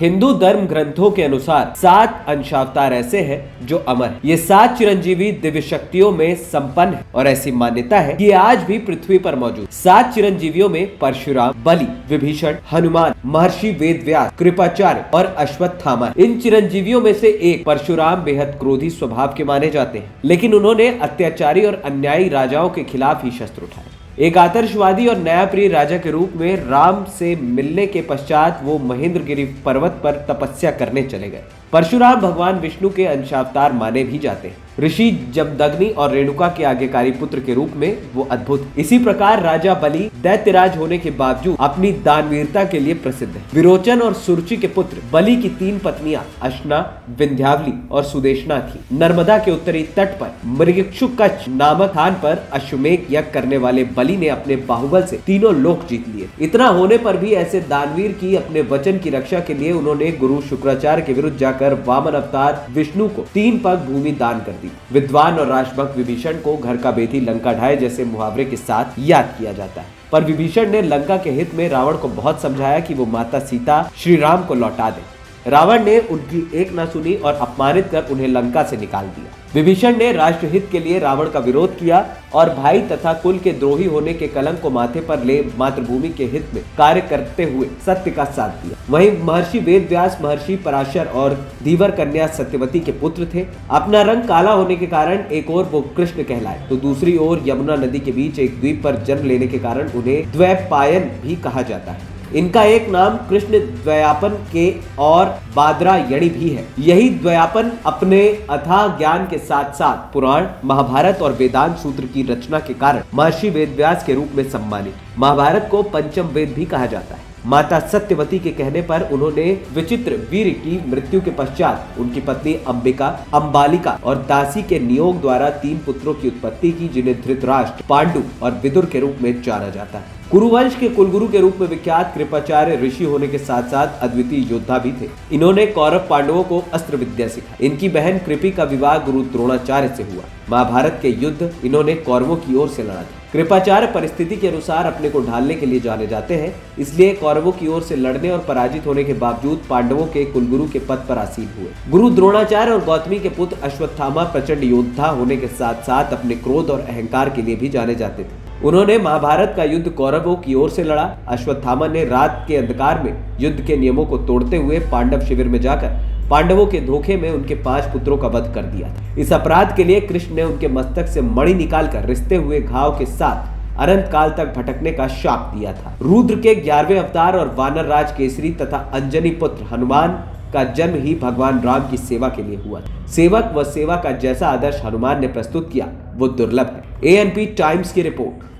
हिंदू धर्म ग्रंथों के अनुसार 7 अंशावतार ऐसे हैं जो अमर हैं। ये 7 चिरंजीवी दिव्य शक्तियों में संपन्न है और ऐसी मान्यता है कि आज भी पृथ्वी पर मौजूद 7 चिरंजीवियों में परशुराम, बलि, विभीषण, हनुमान, महर्षि वेदव्यास, कृपाचार्य और अश्वत्थामा। इन चिरंजीवियों में से एक परशुराम बेहद क्रोधी स्वभाव के माने जाते हैं, लेकिन उन्होंने अत्याचारी और अन्यायी राजाओं के खिलाफ ही शस्त्र उठाए। एक आदर्शवादी और न्यायप्रिय राजा के रूप में राम से मिलने के पश्चात वो महेंद्रगिरी पर्वत पर तपस्या करने चले गए। परशुराम भगवान विष्णु के अंशावतार माने भी जाते हैं। ऋषि जमदग्नि और रेणुका के आज्ञाकारी पुत्र के रूप में वो अद्भुत। इसी प्रकार राजा बलि दैत्यराज होने के बावजूद अपनी दानवीरता के लिए प्रसिद्ध है। विरोचन और सुरुचि के पुत्र बलि की 3 पत्नियां अश्ना, विंध्यावली और सुदेशना थी। नर्मदा के उत्तरी तट पर मृगक्षुकच्छ नामक स्थान पर अश्वमेध यज्ञ करने वाले बलि ने अपने बाहुबल से तीनों लोक जीत लिए। इतना होने पर भी ऐसे दानवीर की अपने वचन की रक्षा के लिए उन्होंने गुरु शुक्राचार्य के विरुद्ध जाकर वामन अवतार विष्णु को 3 पग भूमि दान कर दी। विद्वान और राजभक्त विभीषण को घर का बेटी लंका ढाए जैसे मुहावरे के साथ याद किया जाता है। पर विभीषण ने लंका के हित में रावण को बहुत समझाया कि वो माता सीता श्री राम को लौटा दे। रावण ने उनकी एक न सुनी और अपमानित कर उन्हें लंका से निकाल दिया। विभीषण ने राष्ट्रहित के लिए रावण का विरोध किया और भाई तथा कुल के द्रोही होने के कलंक को माथे पर ले मातृभूमि के हित में कार्य करते हुए सत्य का साथ दिया। वहीं महर्षि वेदव्यास महर्षि पराशर और धीवर कन्या सत्यवती के पुत्र थे। अपना रंग काला होने के कारण एक ओर वो कृष्ण कहलाए तो दूसरी ओर यमुना नदी के बीच एक द्वीप पर जन्म लेने के कारण उन्हें द्वैपायन भी कहा जाता है। इनका एक नाम कृष्ण द्वैपायन के और बादरायणी भी है। यही द्वैपायन अपने अथाह ज्ञान के साथ साथ पुराण, महाभारत और वेदांत सूत्र की रचना के कारण महर्षि वेदव्यास के रूप में सम्मानित। महाभारत को पंचम वेद भी कहा जाता है। माता सत्यवती के कहने पर उन्होंने विचित्र वीर की मृत्यु के पश्चात उनकी पत्नी अंबिका, अंबालिका और दासी के नियोग द्वारा 3 पुत्रों की उत्पत्ति की, जिन्हें धृतराष्ट्र, पांडु और विदुर के रूप में जाना जाता है। कुरुवंश के कुलगुरु के रूप में विख्यात कृपाचार्य ऋषि होने के साथ साथ अद्वितीय योद्धा भी थे। इन्होंने कौरव पांडवों को अस्त्र विद्या सिखाई। इनकी बहन कृपि का विवाह गुरु द्रोणाचार्य से हुआ। महाभारत के युद्ध इन्होंने कौरवों की ओर से लड़ा था। कृपाचार्य परिस्थिति के अनुसार अपने को ढालने के लिए जाने जाते हैं, इसलिए कौरवों की ओर से लड़ने और पराजित होने के बावजूद पांडवों के कुलगुरु के पद पर आसीन हुए। गुरु द्रोणाचार्य और गौतमी के पुत्र अश्वत्थामा प्रचंड योद्धा होने के साथ साथ अपने क्रोध और अहंकार के लिए भी जाने जाते थे। उन्होंने महाभारत का युद्ध कौरवों की ओर से लड़ा। अश्वत्थामा ने रात के अंधकार में युद्ध के नियमों को तोड़ते हुए पांडव शिविर में जाकर पांडवों के धोखे में उनके 5 पुत्रों का वध कर दिया था। इस अपराध के लिए कृष्ण ने उनके मस्तक से मणि निकालकर रिश्ते हुए घाव के साथ अनंत काल तक भटकने का शाप दिया था। रुद्र के 11वें अवतार और वानर राज केसरी तथा अंजनी पुत्र हनुमान का जन्म ही भगवान राम की सेवा के लिए हुआ। सेवक व सेवा का जैसा आदर्श हनुमान ने प्रस्तुत किया वो दुर्लभ है। ANP टाइम्स की रिपोर्ट।